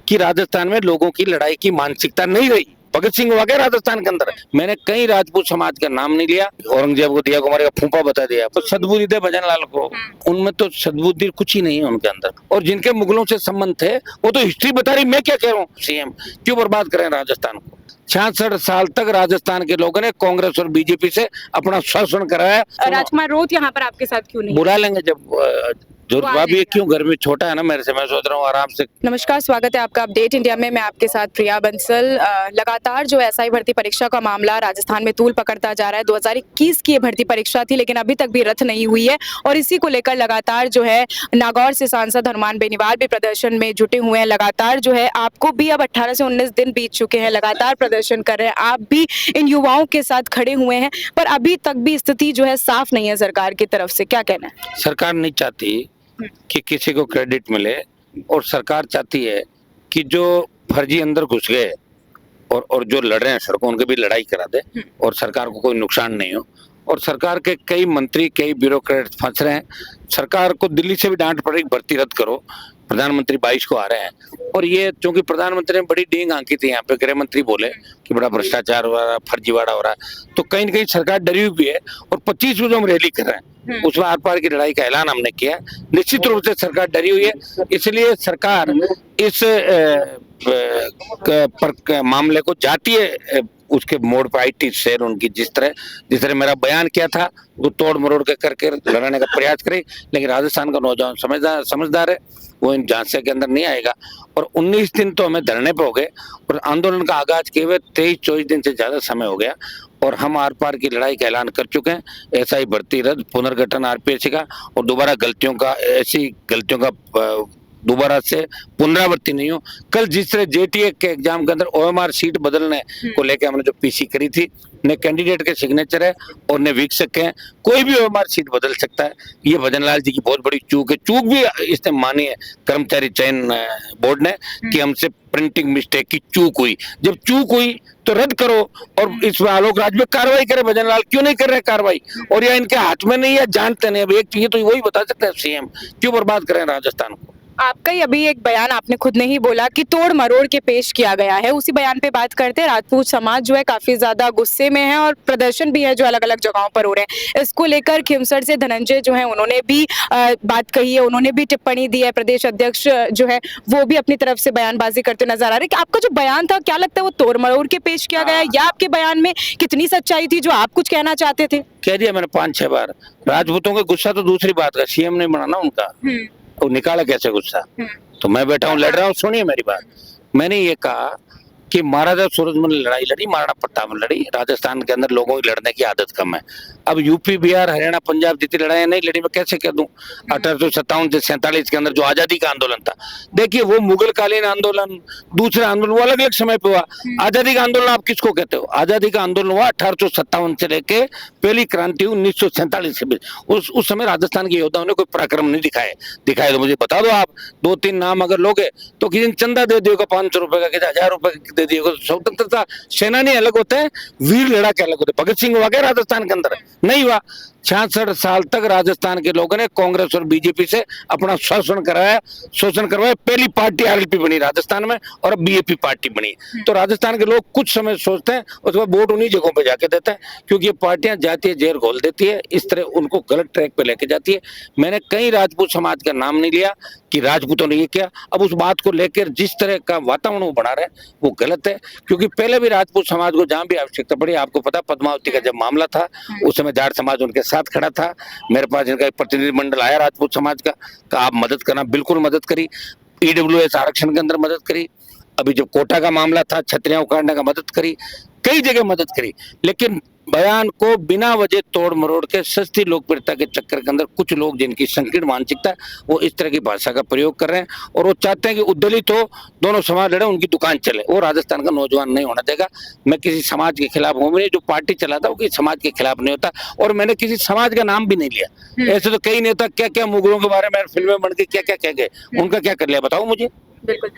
कि राजस्थान में लोगों की लड़ाई की मानसिकता नहीं रही। भगत सिंह हुआ क्या राजस्थान के अंदर? मैंने कई राजपूत समाज का नाम नहीं लिया, औरंगजेब को दिया कुमारी का फूफा बता दिया, तो सद्बुद्धि दे भजनलाल को, उनमें तो सद्बुद्धि कुछ ही नहीं है उनके अंदर। और जिनके मुगलों से संबंध थे वो तो हिस्ट्री बता रही, मैं क्या कह रहा हूँ। सीएम क्यों बर्बाद करें राजस्थान को? 66 साल तक राजस्थान के लोगों ने कांग्रेस और बीजेपी से अपना शासन कराया। राजकुमार रोत यहाँ पर आपके साथ क्यों नहीं? बुला लेंगे जब जरूरत भी है। क्यों? घर में छोटा है ना मेरे से, मैं सोच रहा हूँ आराम से। नमस्कार, स्वागत है आपका अपडेट इंडिया में। मैं आपके साथ प्रिया बंसल। लगातार जो एसआई भर्ती परीक्षा का मामला राजस्थान में तूल पकड़ता जा रहा है। 2021 की ये भर्ती परीक्षा थी, लेकिन अभी तक भी रद्द नहीं हुई है और इसी को लेकर लगातार जो है नागौर से सांसद हनुमान बेनीवाल भी प्रदर्शन में जुटे हुए हैं। लगातार जो है आपको भी अब 18 से 19 दिन बीत चुके हैं, लगातार प्रदर्शन कर रहे हैं, आप भी इन युवाओं के साथ खड़े हुए हैं, पर अभी तक भी स्थिति जो है साफ नहीं है सरकार की तरफ से। क्या कहना है? सरकार नहीं चाहती कि किसी को क्रेडिट मिले और सरकार चाहती है कि जो फर्जी अंदर घुस गए और जो लड़ रहे हैं सड़कों, उनके भी लड़ाई करा दे और सरकार को कोई नुकसान नहीं हो। और सरकार के कई मंत्री, कई ब्यूरोक्रेट फंस रहे हैं। सरकार को दिल्ली से भी डांट पड़ रही, भर्ती रद्द करो। प्रधानमंत्री 22 को आ रहे हैं और ये क्योंकि प्रधानमंत्री ने बड़ी डींग आंकी थी यहाँ पे, गृह मंत्री बोले कि बड़ा भ्रष्टाचार हो रहा है, फर्जीवाड़ा हो रहा है, तो कहीं न कहीं सरकार डरी हुई है। और 25 को जो हम रैली कर रहे हैं उसमें आर पार की लड़ाई का ऐलान हमने किया। निश्चित रूप से सरकार डरी हुई है, इसलिए सरकार इस मामले को जातीय उसके मोड़ पर आईटी सेल उनकी जिस तरह मेरा बयान किया था वो तोड़ मरोड़ के करके लड़ाने का प्रयास करे। लेकिन राजस्थान का नौजवान समझदार है, वो इन झांसे के अंदर नहीं आएगा। और 19 दिन तो हमें धरने पे हो गए और आंदोलन का आगाज किए हुए 23-24 दिन से ज्यादा समय हो गया और हम आर पार की लड़ाई का ऐलान कर चुके हैं। एसआई भर्ती रद्द, पुनर्गठन आरपीएससी का, और दोबारा ऐसी गलतियों का दोबारा से पुनरावृत्ति नहीं हो। कल जिस तरह जेटीए के एग्जाम के अंदर ओएमआर सीट बदलने को लेकर हमने जो पीसी करी थी, न कैंडिडेट के सिग्नेचर है और न वीक्षक है, कोई भी ओएमआर सीट बदल सकता है। ये भजनलाल जी की बहुत बड़ी चूक है। चूक भी इसने मानी है कर्मचारी चयन बोर्ड ने कि हमसे प्रिंटिंग मिस्टेक की चूक हुई। जब चूक हुई तो रद्द करो और इस आलोक राज में कार्रवाई करे। भजनलाल क्यों नहीं कर रहे कार्रवाई? और या इनके हाथ में नहीं है, जानते नहीं। अब एक चीज तो वही बता सकते हैं सीएम, क्यों बर्बाद करें राजस्थान को? आपका ही अभी एक बयान आपने खुद ने ही बोला कि तोड़ मरोड़ के पेश किया गया है, उसी बयान पे बात करते हैं। राजपूत समाज जो है काफी ज्यादा गुस्से में है और प्रदर्शन भी है जो अलग अलग जगहों पर हो रहे हैं। इसको लेकर खिमसर से धनंजय जो है उन्होंने भी बात कही है, उन्होंने भी टिप्पणी दी है। प्रदेश अध्यक्ष जो है वो भी अपनी तरफ से बयानबाजी करते नजर आ रहे हैं। कि आपका जो बयान था, क्या लगता है वो तोड़ मरोड़ के पेश किया गया है या आपके बयान में कितनी सच्चाई थी जो आप कुछ कहना चाहते थे? कह दिया मैंने 5-6 बार। राजपूतों का गुस्सा तो दूसरी बात का, सीएम नहीं बना ना उनका, वो निकाला कैसे गुस्सा? तो मैं बैठा हूँ, लड़ रहा हूँ, सुनिए मेरी बात। मैंने ये कहा कि महाराजा सूरजमल ने लड़ाई लड़ी, महाराणा प्रताप ने लड़ी। राजस्थान के अंदर लोगों की लड़ने की आदत कम है। अब यूपी, बिहार, हरियाणा, पंजाब जितनी लड़ाई नहीं लड़ी, मैं कैसे कह दूं? 1857 से 47 के अंदर जो आजादी का आंदोलन था, देखिए वो मुगल कालीन आंदोलन, दूसरा आंदोलन, वो अलग अलग समय पे हुआ। आजादी का आंदोलन आप किसको कहते हो? आजादी का आंदोलन हुआ 1857 से लेके पहली क्रांति 1947 के बीच। उस समय राजस्थान के योद्धाओं ने कोई पराक्रम नहीं दिखाए तो मुझे बता दो आप। 2-3 नाम अगर लोगे तो किसी ने चंदा दे दिएगा 500 रुपए का, किसी 1000 रुपए दे दिएगा। स्वतंत्रता सेनानी अलग होते हैं, वीर लड़ाके अलग होते हैं। भगत सिंह हुआ क्या राजस्थान के अंदर? नहीं हुआ। 66 साल तक राजस्थान के लोगों ने कांग्रेस और बीजेपी से अपना शोषण करवाया। पहली पार्टी आरएलपी बनी राजस्थान में और अब बीएपी पार्टी बनी। तो राजस्थान के लोग कुछ समय सोचते हैं, उसके बाद वोट उन्हीं जगहों पे जाके देते हैं, क्योंकि ये पार्टियां जातीय जहर घोल देती है, इस तरह उनको गलत ट्रैक पे लेके जाती है। मैंने कई राजपूत समाज का नाम नहीं लिया कि राजपूतों ने ये किया। अब उस बात को लेकर जिस तरह का वातावरण वो बना रहे हैं वो गलत है, क्योंकि पहले भी राजपूत समाज को जहां भी आवश्यकता पड़ी, आपको पता पद्मावती का जब मामला था उस समय जाट समाज उनके साथ खड़ा था। मेरे पास इनका एक प्रतिनिधिमंडल आया राजपूत समाज का आप मदद करना, बिल्कुल मदद करी। ईडब्ल्यूएस आरक्षण के अंदर मदद करी। अभी जब कोटा का मामला था, छतरियां उखाड़ने का मदद करी, कई जगह मदद करी। लेकिन बयान को बिना वजह तोड़ मरोड़ के सस्ती लोकप्रियता के चक्कर के अंदर कुछ लोग जिनकी संकीर्ण मानसिकता है वो इस तरह की भाषा का प्रयोग कर रहे हैं और वो चाहते हैं कि उद्दलित हो, दोनों समाज लड़े, उनकी दुकान चले। वो राजस्थान का नौजवान नहीं होना देगा। मैं किसी समाज के खिलाफ हूँ नहीं, जो पार्टी चलाता वो किसी समाज के खिलाफ नहीं होता और मैंने किसी समाज का नाम भी नहीं लिया। ऐसे तो कई नेता क्या क्या मुगलों के बारे में फिल्में बन के क्या क्या कह गए, उनका क्या कर लिया बताओ मुझे। बिल्कुल।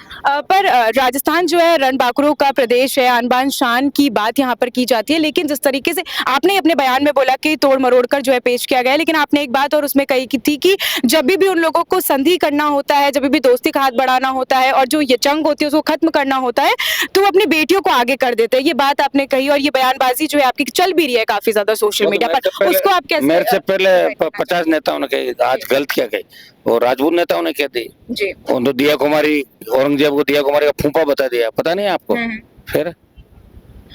पर राजस्थान जो है रणबांकुरों का प्रदेश है, आन-बान शान की बात यहाँ पर की जाती है, लेकिन जिस तरीके से आपने अपने बयान में बोला कि तोड़-मरोड़ कर जो है पेश किया गया है, लेकिन आपने एक बात और उसमें कही की थी कि जब भी उन लोगों को संधि करना होता है, जब भी दोस्ती का हाथ बढ़ाना होता है और जो ये जंग होती है उसको खत्म करना होता है, तो वो अपनी बेटियों को आगे कर देते हैं। ये बात आपने कही और ये बयानबाजी जो है आपकी चल भी रही है काफ़ी ज़्यादा सोशल मीडिया पर। उसको आप कैसे मेरे से पहले 50 नेताओं ने कही, आज गलत क्या कही, और राजपूत नेताओं ने क्या दी। जी। उन तो दिया कुमारी, औरंगजेब को दिया कुमारी का फूफा बता दिया, पता नहीं आपको। फिर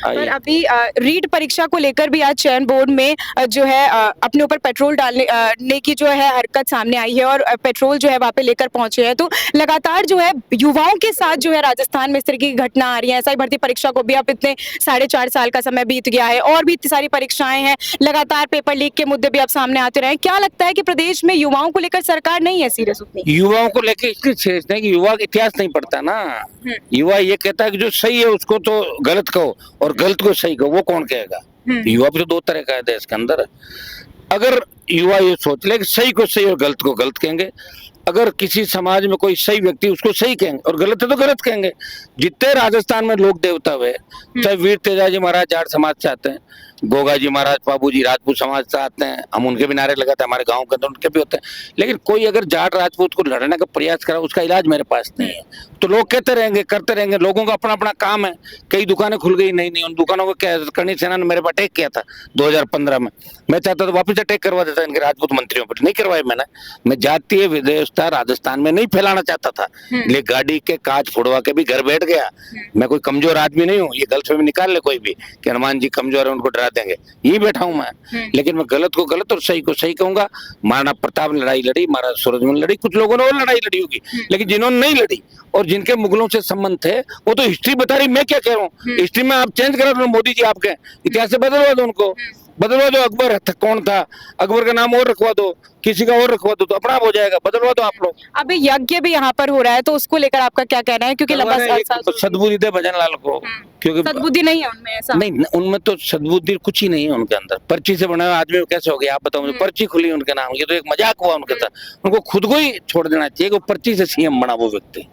पर अभी रीट परीक्षा को लेकर भी आज चयन बोर्ड में जो है अपने ऊपर पेट्रोल डालने की जो है हरकत सामने आई है और पेट्रोल जो है वहाँ पे लेकर पहुंचे हैं। तो लगातार जो है युवाओं के साथ जो है राजस्थान में इस तरह की घटना आ रही है। एसआई भर्ती परीक्षा को भी अब इतने 4.5 साल का समय बीत गया है और भी इतनी सारी परीक्षाएं हैं, लगातार पेपर लीक के मुद्दे भी अब सामने आते रहे। क्या लगता है कि प्रदेश में युवाओं को लेकर सरकार नहीं है सीरियस उतनी? युवाओं को लेकर इसलिए सीरियस नहीं कि युवा का इतिहास नहीं पढ़ता ना। युवा ये कहता है कि जो सही है उसको तो गलत कहो और गलत को सही कहो, वो कौन कहेगा। युवा भी तो दो तरह का है देश के अंदर। अगर युवा ये सोच ले कि सही को सही और गलत को गलत कहेंगे, अगर किसी समाज में कोई सही व्यक्ति उसको सही कहेंगे और गलत है तो गलत कहेंगे। जितने राजस्थान में लोग देवता हुए, चाहे वीर तेजाजी महाराज जाट समाज से आते हैं, गोगा जी महाराज बाबू जी राजपूत समाज से आते हैं, हम उनके भी नारे लगाते हैं, हमारे गांव के अंदर उनके भी होते हैं। लेकिन कोई अगर जाट राजपूत को लड़ने का प्रयास करा, उसका इलाज मेरे पास नहीं है। तो लोग कहते रहेंगे, करते रहेंगे, लोगों का अपना अपना काम है। कई दुकानें खुल गई, नहीं उन दुकानों को क्या, करणी सेना ने मेरे पर अटैक किया था 2015 में। मैं चाहता तो वापस अटैक करवा देता इनके राजपूत मंत्रियों पर, नहीं करवाया मैंने। मैं जातीय विदेशता राजस्थान में नहीं फैलाना चाहता था, लेकिन गाड़ी के कांच फोड़वा के भी घर बैठ गया। मैं कोई कमजोर आदमी नहीं हूँ, ये गलतफहमी निकाल ले कोई भी कि हनुमान जी कमजोर है उनको डरा देंगे, यही बैठा हूं मैं। लेकिन मैं गलत को गलत और सही को सही कहूंगा। महाराणा प्रताप ने लड़ाई लड़ी, महाराज सूरजमल लड़ी, कुछ लोगों ने और लड़ाई लड़ी होगी, लेकिन जिन्होंने नहीं लड़ी और जिनके मुगलों से संबंध थे वो तो हिस्ट्री बता रही, मैं क्या कह रहा हूँ। हिस्ट्री में आप चेंज करा दो, मोदी जी आपके इतिहास से बदलवा दो, उनको बदलवा दो। अकबर कौन था, अकबर का नाम और रखवा दो, किसी का और रखवा दो, तो अपना आप हो जाएगा, बदलवा दो आप लोग। अभी यज्ञ भी यहाँ पर हो रहा है, तो उसको लेकर आपका क्या कहना है? क्योंकि लंबा साल सद्बुद्धि दे भजन लाल को, क्योंकि सद्बुद्धि नहीं है उनमें, ऐसा नहीं, उनमें तो सद्बुद्धि कुछ ही नहीं है उनके अंदर। पर्ची से बना हुआ आदमी कैसे हो गया आप बताओ मुझे? पर्ची खुली उनके नाम, ये तो एक मजाक हुआ उनके साथ। उनको खुद को ही छोड़ देना चाहिए कि पर्ची से सीएम बना वो व्यक्ति।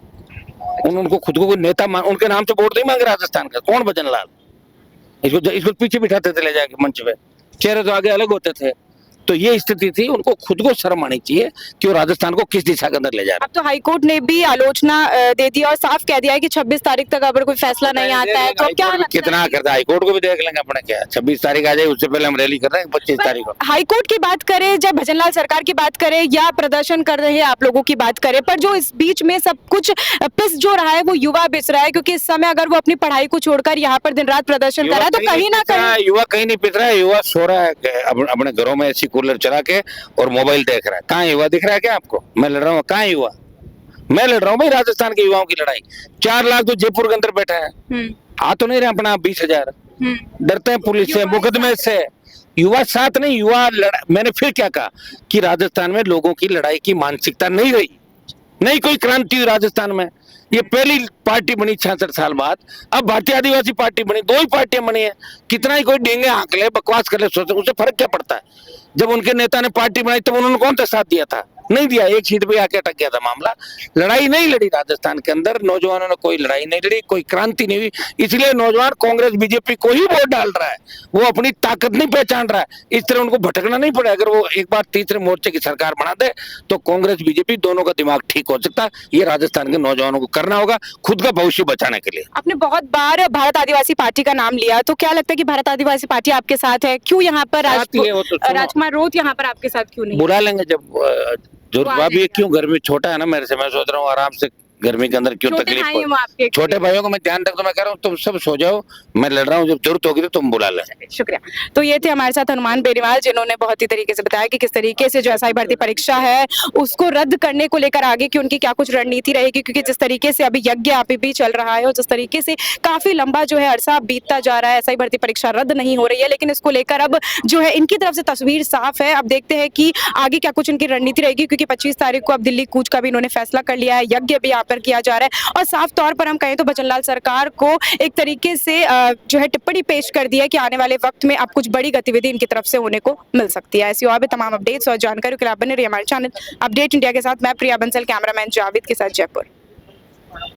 उनको खुद को कोई नेता उनके नाम से वोट नहीं मांग राजस्थान का, कौन भजन लाल? इसको पीछे बिठाते थे ले जाके मंच पे, चेहरे तो आगे अलग होते थे। तो ये स्थिति थी, उनको खुद को शर्म आनी चाहिए कि वो राजस्थान को किस दिशा के अंदर ले जा रहे। अब तो हाईकोर्ट ने भी आलोचना दे दिया और साफ कह दिया है कि 26 तारीख तक अगर कोई फैसला नहीं आता है तो अब क्या कितना करता है, हाईकोर्ट को भी देख लेंगे अपने। क्या 26 तारीख आ जाए, उससे पहले हम रैली कर रहे हैं 25 तारीख को। हाईकोर्ट की बात करें, जब भजनलाल सरकार की बात करें या प्रदर्शन कर रहे हैं आप लोगों की बात करें, पर जो इस बीच में सब कुछ पिस जो रहा है वो युवा पिस रहा है। क्योंकि इस समय अगर वो अपनी पढ़ाई को छोड़कर यहाँ पर दिन रात प्रदर्शन कर रहा है तो कहीं ना कहीं युवा कहीं नहीं पिस रहा है। युवा सो रहा है अपने घरों में ऐसी कूलर चला के और मोबाइल देख रहा है। कहाँ युवा दिख रहा है क्या आपको? मैं लड़ रहा हूँ, कहाँ युवा? मैं लड़ रहा हूँ भाई राजस्थान के युवाओं की लड़ाई। 4 लाख तो जयपुर के अंदर बैठा है, आ तो नहीं रहे अपना 20,000, डरते हैं पुलिस से, मुकदमे से। युवा साथ नहीं, मैंने फिर क्या कहा कि राजस्थान में लोगों की लड़ाई की मानसिकता नहीं रही, नहीं कोई क्रांति हुई राजस्थान में। ये पहली पार्टी बनी 66 साल बाद। अब भारतीय आदिवासी पार्टी बनी, 2 ही पार्टियां बनी है। कितना ही कोई डेंगे हाँक ले, बकवास कर ले, सोचे, उससे फर्क क्या पड़ता है? जब उनके नेता ने पार्टी बनाई तब उन्होंने कौन सा साथ दिया था? नहीं दिया। एक सीट पे आके अटक गया था मामला। लड़ाई नहीं लड़ी राजस्थान के अंदर, नौजवानों ने कोई लड़ाई नहीं लड़ी, कोई क्रांति नहीं हुई। इसलिए नौजवान कांग्रेस बीजेपी को ही वोट डाल रहा है, वो अपनी ताकत नहीं पहचान रहा है। इस तरह उनको भटकना नहीं पड़े। अगर वो एक बार तीसरे मोर्चे की सरकार बना दे तो कांग्रेस बीजेपी दोनों का दिमाग ठीक हो सकता है। ये राजस्थान के नौजवानों को करना होगा खुद का भविष्य बचाने के लिए। आपने बहुत बार भारत आदिवासी पार्टी का नाम लिया, तो क्या लगता है कि भारत आदिवासी पार्टी आपके साथ है? क्यों यहाँ पर राजकुमार रोत यहाँ पर आपके साथ क्यों नहीं? बुला लेंगे जब जरूरत। ये क्यों गर्मी छोटा है ना मेरे से, मैं सोच रहा हूँ आराम से गर्मी के अंदर क्यों तकलीफ। छोटे भाइयों को मैं ध्यान रखता, मैं कह रहा हूँ तुम सब सो जाओ, मैं लड़ रहा हूँ, जब जरूरत होगी तो तुम बुला ले। शुक्रिया। तो ये थे हमारे साथ हनुमान बेनीवाल, जिन्होंने बहुत ही तरीके से बताया कि किस तरीके से जो एसआई भर्ती परीक्षा है उसको रद्द करने को लेकर आगे की उनकी क्या कुछ रणनीति रहेगी। क्योंकि जिस तरीके से अभी यज्ञ अभी भी चल रहा है और जिस तरीके से काफी लंबा जो है अरसा बीतता जा रहा है, एसआई भर्ती परीक्षा रद्द नहीं हो रही है, लेकिन इसको लेकर अब जो है इनकी तरफ से तस्वीर साफ है। अब देखते हैं कि आगे क्या कुछ इनकी रणनीति रहेगी। क्योंकि 25 तारीख को अब दिल्ली कूच का भी इन्होंने फैसला कर लिया है, यज्ञ भी यहाँ पर किया जा रहा है और साफ तौर पर हम कहें तो भजनलाल सरकार को एक तरीके से जो है टिप्पणी पेश कर दी है कि आने वाले वक्त में अब कुछ बड़ी गतिविधि इनकी तरफ से होने को मिल सकती है। ऐसी और भी तमाम अपडेट्स और जानकारी के लिए आप बने रहिए हमारे चैनल अपडेट इंडिया के साथ। मैं प्रिया बंसल, कैमरामैन जावेद के साथ, जयपुर।